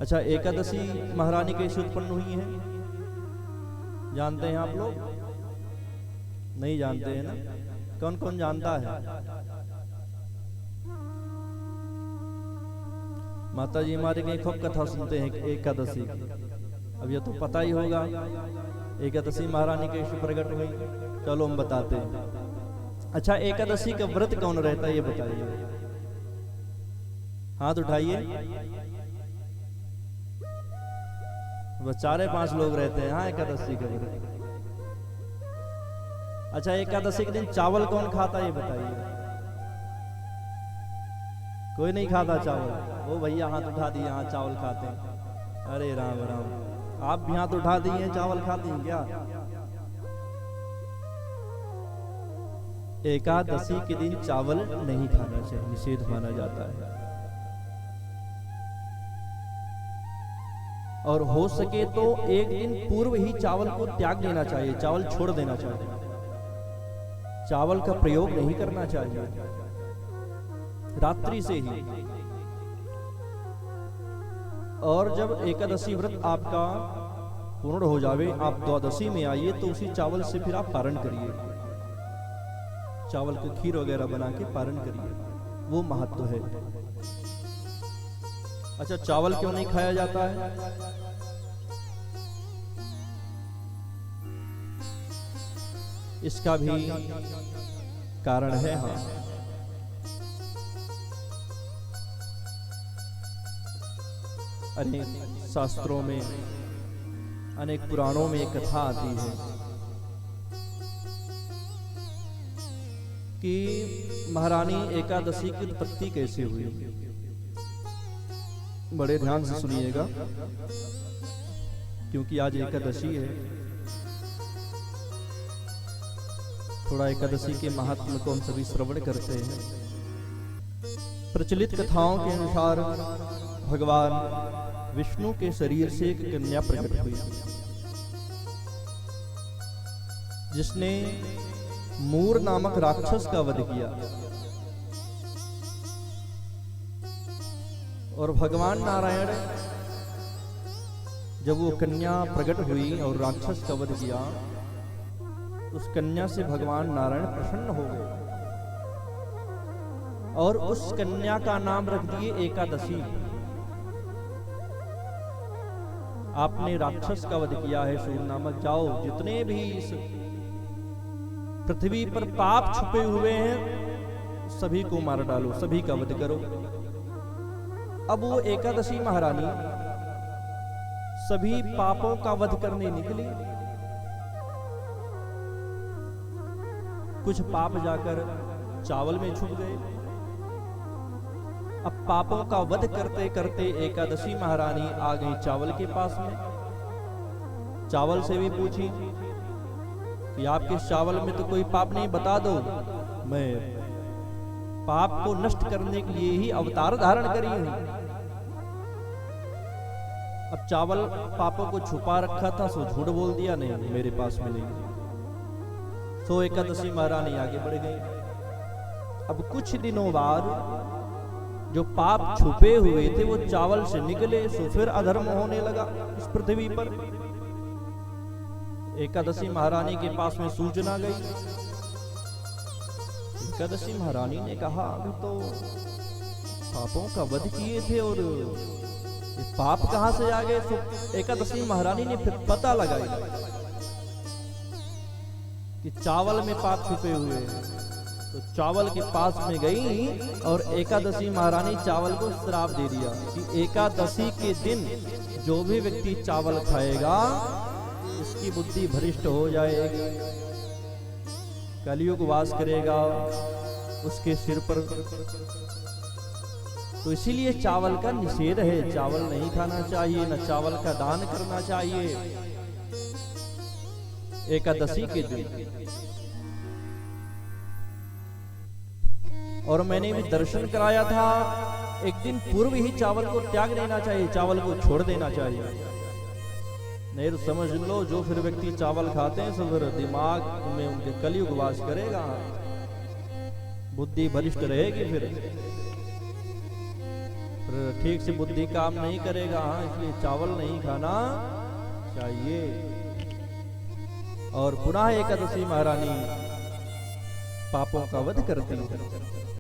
अच्छा, एकादशी महारानी कैसे उत्पन्न हुई है जानते हैं आप लोग? नहीं जानते हैं ना? कौन कौन जानता है? माता जी हमारे कहीं खूब कथा सुनते हैं एकादशी की। अब ये तो पता ही होगा एकादशी महारानी कैसे प्रकट हुई। चलो हम बताते हैं। अच्छा, एकादशी का व्रत कौन रहता है ये बताइए, हाथ उठाइए। बस 4-5 लोग रहते हैं हाँ एकादशी के व्रत। अच्छा, एकादशी के दिन चावल कौन खाता है ये बताइए। कोई नहीं खाता चावल? वो भैया हाथ उठा दिए, हाँ चावल खाते हैं। अरे राम राम, आप भी हाथ उठा दिए, चावल खाती हैं क्या? एकादशी के दिन चावल नहीं खाना चाहिए, निषेध माना जाता है। और हो सके तो एक दिन पूर्व ही चावल को त्याग देना चाहिए, चावल छोड़ देना चाहिए, चावल का प्रयोग नहीं करना चाहिए रात्रि से ही। और जब एकादशी व्रत आपका पूर्ण हो जावे, आप द्वादशी में आइए तो उसी चावल से फिर आप पारण करिए, चावल को खीर वगैरह बना के पारण करिए, वो महत्व है। अच्छा, चावल क्यों नहीं खाया जाता है? इसका भी कारण है। हाँ, अनेक शास्त्रों में, अनेक पुराणों में एक कथा आती है कि महारानी एकादशी की उत्पत्ति कैसे हुई। बड़े ध्यान से सुनिएगा क्योंकि आज एकादशी है। थोड़ा एकादशी के महात्म को हम सभी श्रवण करते हैं। प्रचलित कथाओं के अनुसार भगवान विष्णु के शरीर से एक कन्या प्रकट हुई जिसने मूर नामक राक्षस का वध किया। और भगवान नारायण जब वो कन्या प्रकट हुई और राक्षस का वध किया, उस कन्या से भगवान नारायण प्रसन्न हो गए और उस कन्या का नाम रख दिए एकादशी। आपने राक्षस का वध किया है सूर नामक, जाओ जितने भी इस पृथ्वी पर पाप छुपे हुए हैं सभी को मार डालो, सभी का वध करो। अब वो एकादशी महारानी सभी पापों का वध करने निकली। कुछ पाप जाकर चावल में छुप गए। अब पापों का वध करते करते एकादशी महारानी आ गई चावल के पास में। चावल से भी पूछी कि आपके चावल में तो कोई पाप नहीं, बता दो, मैं पाप को नष्ट करने के लिए ही अवतार धारण करी हूं। अब चावल पापों को छुपा रखा था, सो झूठ बोल दिया, नहीं मेरे पास में नहीं। सो एकादशी महारानी आगे बढ़ गई। अब कुछ दिनों बाद जो पाप छुपे हुए थे वो चावल से निकले, सो फिर अधर्म होने लगा इस पृथ्वी पर। एकादशी महारानी के पास में सूचना गई। एकादशी महारानी ने कहा, अभी तो पापों का वध किए थे और ये पाप कहां से आ गए। तो एकादशी महारानी ने फिर पता लगाया कि चावल में पाप छुपे हुए हैं। तो चावल के पास में गई और एकादशी महारानी चावल को श्राप दे दिया कि एकादशी के दिन जो भी व्यक्ति चावल खाएगा उसकी बुद्धि भ्रष्ट हो जाएगी, कलयुग वास करेगा उसके सिर पर। तो इसीलिए चावल का निषेध है, चावल नहीं खाना चाहिए, न चावल का दान करना चाहिए एकादशी के दिन। और मैंने भी दर्शन कराया था, एक दिन पूर्व ही चावल को त्याग देना चाहिए, चावल को छोड़ देना चाहिए। नहीं तो समझ लो जो फिर व्यक्ति चावल खाते हैं सब फिर दिमाग में उनके कलयुग वास करेगा, बुद्धि बलिष्ठ रहेगी फिर। पर ठीक से बुद्धि काम नहीं करेगा, हाँ, इसलिए चावल नहीं खाना चाहिए। और पुनः एकादशी महारानी पापों का वध करती है।